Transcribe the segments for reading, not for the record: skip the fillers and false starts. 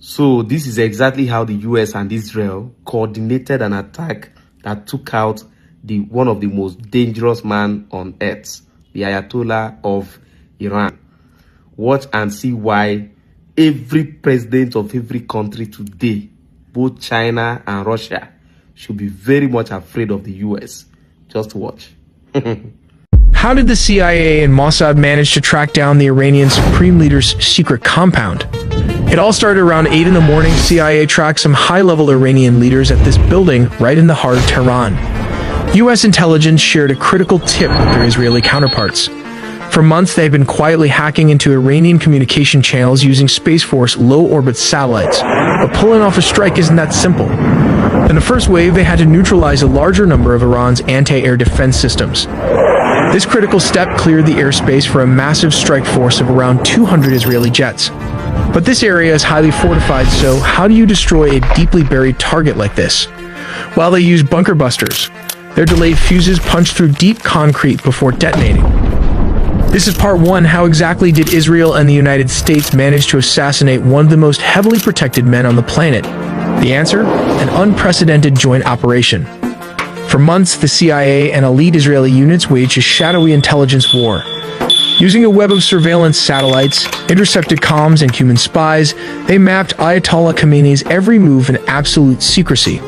So this is exactly how the US and Israel coordinated an attack that took out one of the most dangerous man on earth, the Ayatollah of Iran. Watch and see why every president of every country today, both China and Russia, should be very much afraid of the US. Just watch. How did the CIA and Mossad manage to track down the Iranian Supreme Leader's secret compound? It all started around 8 in the morning. CIA tracked some high-level Iranian leaders at this building right in the heart of Tehran. U.S. intelligence shared a critical tip with their Israeli counterparts. For months, they had been quietly hacking into Iranian communication channels using Space Force low-orbit satellites. But pulling off a strike isn't that simple. In the first wave, they had to neutralize a larger number of Iran's anti-air defense systems. This critical step cleared the airspace for a massive strike force of around 200 Israeli jets. But this area is highly fortified, so how do you destroy a deeply buried target like this? Well, they use bunker busters. Their delayed fuses punch through deep concrete before detonating. This is part 1. How exactly did Israel and the United States manage to assassinate one of the most heavily protected men on the planet? The answer? An unprecedented joint operation. For months, the CIA and elite Israeli units waged a shadowy intelligence war. Using a web of surveillance satellites, intercepted comms, and human spies, they mapped Ayatollah Khamenei's every move in absolute secrecy.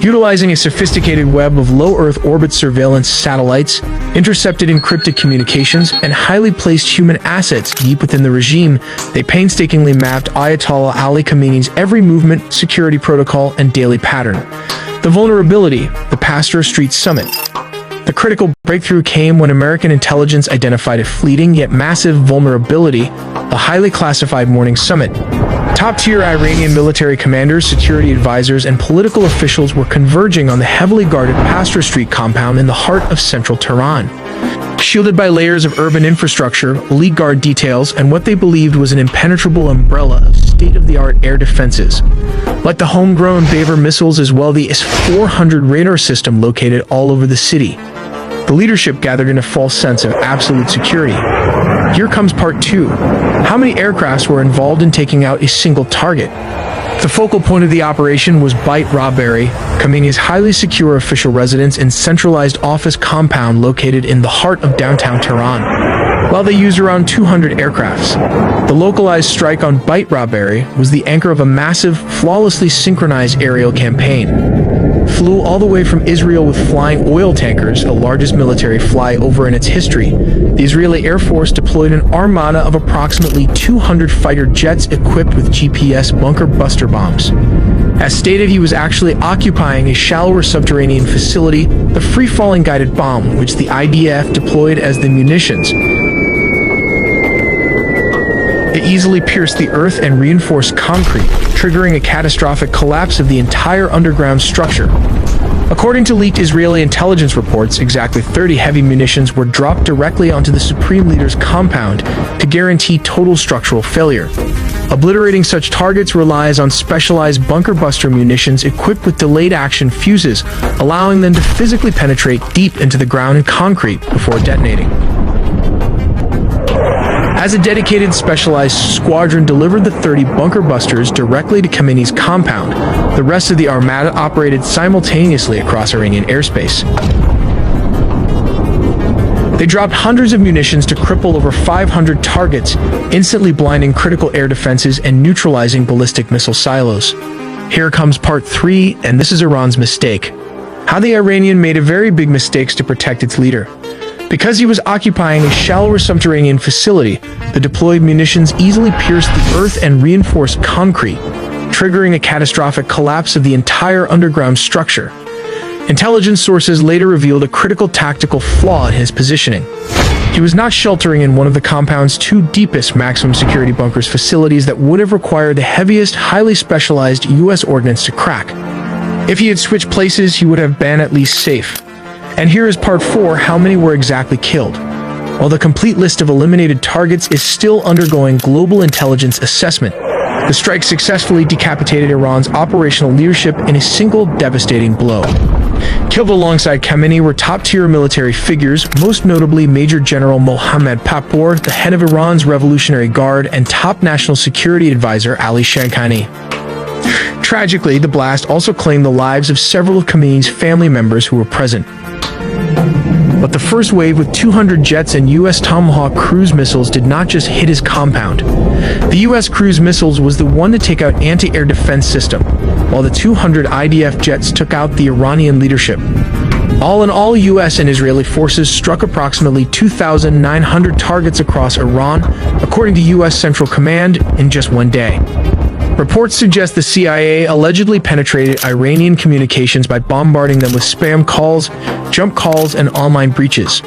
Utilizing a sophisticated web of low Earth orbit surveillance satellites, intercepted encrypted communications, and highly placed human assets deep within the regime, they painstakingly mapped Ayatollah Ali Khamenei's every movement, security protocol, and daily pattern. The vulnerability, the Pasteur Street Summit. The critical breakthrough came when American intelligence identified a fleeting yet massive vulnerability, the highly classified Morning Summit. Top-tier Iranian military commanders, security advisors, and political officials were converging on the heavily guarded Pasteur Street compound in the heart of central Tehran. Shielded by layers of urban infrastructure, elite guard details, and what they believed was an impenetrable umbrella of state-of-the-art air defenses. Like the homegrown Baver missiles as well, the S-400 radar system located all over the city. The leadership gathered in a false sense of absolute security. Here comes part 2. How many aircrafts were involved in taking out a single target? The focal point of the operation was Beit Rabari, Khamenei's highly secure official residence and centralized office compound located in the heart of downtown Tehran. While they used around 200 aircrafts, the localized strike on Beit Rabari was the anchor of a massive, flawlessly synchronized aerial campaign. Flew all the way from Israel with flying oil tankers, the largest military flyover in its history. The Israeli Air Force deployed an armada of approximately 200 fighter jets equipped with GPS bunker buster bombs. As stated, he was actually occupying a shallower subterranean facility, the free-falling guided bomb, which the IDF deployed as the munitions. It easily pierced the earth and reinforced concrete, triggering a catastrophic collapse of the entire underground structure. According to leaked Israeli intelligence reports, exactly 30 heavy munitions were dropped directly onto the Supreme Leader's compound to guarantee total structural failure. Obliterating such targets relies on specialized bunker buster munitions equipped with delayed action fuses, allowing them to physically penetrate deep into the ground and concrete before detonating. As a dedicated specialized squadron delivered the 30 bunker busters directly to Khamenei's compound, the rest of the armada operated simultaneously across Iranian airspace. They dropped hundreds of munitions to cripple over 500 targets, instantly blinding critical air defenses and neutralizing ballistic missile silos. Here comes part 3, and this is Iran's mistake. How the Iranian made a very big mistakes to protect its leader. Because he was occupying a shallower subterranean facility, the deployed munitions easily pierced the earth and reinforced concrete, triggering a catastrophic collapse of the entire underground structure. Intelligence sources later revealed a critical tactical flaw in his positioning. He was not sheltering in one of the compound's 2 deepest maximum security bunkers facilities that would have required the heaviest, highly specialized U.S. ordnance to crack. If he had switched places, he would have been at least safe. And here is part 4, how many were exactly killed. While the complete list of eliminated targets is still undergoing global intelligence assessment, the strike successfully decapitated Iran's operational leadership in a single devastating blow. Killed alongside Khamenei were top-tier military figures, most notably Major General Mohammad Papour, the head of Iran's Revolutionary Guard, and top national security advisor Ali Shamkhani. Tragically, the blast also claimed the lives of several of Khamenei's family members who were present. But the first wave with 200 jets and U.S. Tomahawk cruise missiles did not just hit his compound. The U.S. cruise missiles was the one to take out anti-air defense system, while the 200 IDF jets took out the Iranian leadership. All in all, U.S. and Israeli forces struck approximately 2,900 targets across Iran, according to U.S. Central Command, in just one day. Reports suggest the CIA allegedly penetrated Iranian communications by bombarding them with spam calls, jump calls, and online breaches.